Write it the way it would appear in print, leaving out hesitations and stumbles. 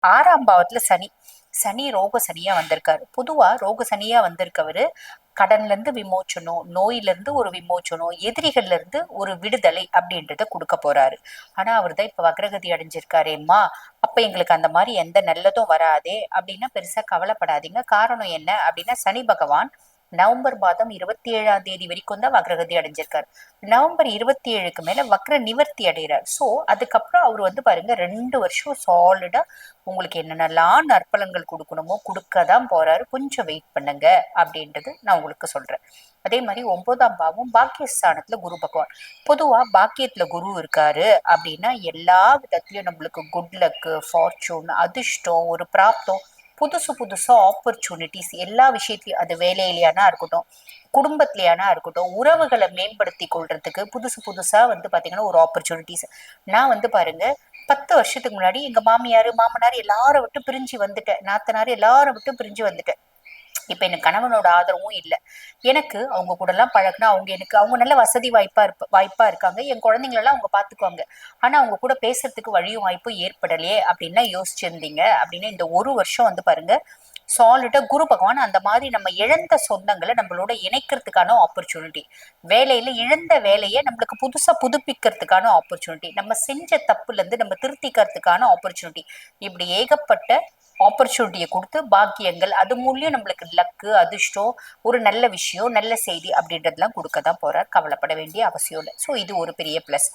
6ஆம் பாவத்துல சனி. சனி ரோக சனியா வந்திருக்காரு. பொதுவா ரோக சனியா வந்திருக்கவரு கடன்ல இருந்து விமோச்சனம், நோயில இருந்து ஒரு விமோச்சனம், எதிரிகள்ல இருந்து ஒரு விடுதலை அப்படின்றத கொடுக்க போறாரு. ஆனா அவர் தான் இப்ப வக்ரகதி அடைஞ்சிருக்காரேம்மா, அப்ப எங்களுக்கு அந்த மாதிரி எந்த நல்லதும் வராதே அப்படின்னா பெருசா கவலைப்படாதீங்க. காரணம் என்ன அப்படின்னா, சனி பகவான் நவம்பர் மாதம் 27ஆம் தேதி வரைக்கும் தான் வக்ரகதி அடைஞ்சிருக்காரு. நவம்பர் 27க்கு மேல வக்ர நிவர்த்தி அடைகிறார். சோ அதுக்கப்புறம் அவர் பாருங்க 2 வருஷம் சாலிடா உங்களுக்கு என்னென்னலாம் நற்பலன்கள் கொடுக்கணுமோ கொடுக்கதான் போறாரு. கொஞ்சம் வெயிட் பண்ணுங்க அப்படின்றது நான் உங்களுக்கு சொல்றேன். அதே மாதிரி 9ஆம் பாவம் பாக்கியஸ்தானத்துல குரு பகவான். பொதுவா பாக்கியத்துல குரு இருக்காரு அப்படின்னா எல்லா விதத்திலயும் நம்மளுக்கு குட் லக்கு, ஃபார்ச்சூன், அதிர்ஷ்டம், ஒரு பிராப்தம், புதுசு புதுசா ஆப்பர்ச்சுனிட்டிஸ், எல்லா விஷயத்திலயும் அது வேலையிலயானா இருக்கட்டும், குடும்பத்திலயானா இருக்கட்டும், உறவுகளை மேம்படுத்தி கொள்றதுக்கு புதுசு புதுசா பாத்தீங்கன்னா ஒரு ஆப்பர்ச்சுனிட்டிஸ். நான் பாருங்க 10 வருஷத்துக்கு முன்னாடி எங்க மாமியார் மாமனார் எல்லாரும் விட்டு பிரிஞ்சு வந்துட்டேன், நாத்தனார் எல்லாரும் விட்டு பிரிஞ்சு வந்துட்டேன். இப்ப எனக்கு கணவனோட ஆதரவும் இல்லை. எனக்கு அவங்க கூட எல்லாம் பழகுனா அவங்க நல்ல வசதி வாய்ப்பா இருக்காங்க, என் குழந்தைங்களெல்லாம் அவங்க பாத்துக்குவாங்க. ஆனா அவங்க கூட பேசுறதுக்கு வழியும் வாய்ப்பும் ஏற்படலையே அப்படின்னா யோசிச்சிருந்தீங்க அப்படின்னா இந்த ஒரு வருஷம் பாருங்க சாலிட்டா குரு பகவான் அந்த மாதிரி நம்ம இழந்த சொந்தங்களை நம்மளோட இணைக்கிறதுக்கான ஆப்பர்ச்சுனிட்டி, வேலையில இழந்த வேலையை நம்மளுக்கு புதுசா புதுப்பிக்கிறதுக்கான ஆப்பர்ச்சுனிட்டி, நம்ம செஞ்ச தப்புல இருந்து நம்ம திருத்திக்கிறதுக்கான ஆப்பர்ச்சுனிட்டி, இப்படி ஏகப்பட்ட ஆப்பர்ச்சுனிட்டியை கொடுத்து பாக்கியங்கள் அது மூலியம் நம்மளுக்கு லக்கு, அதிர்ஷ்டம், ஒரு நல்ல விஷயம், நல்ல செய்தி அப்படின்றதெல்லாம் கொடுக்க தான் போறார். கவலைப்பட வேண்டிய அவசியம் இல்லை. ஸோ இது ஒரு பெரிய பிளஸ்.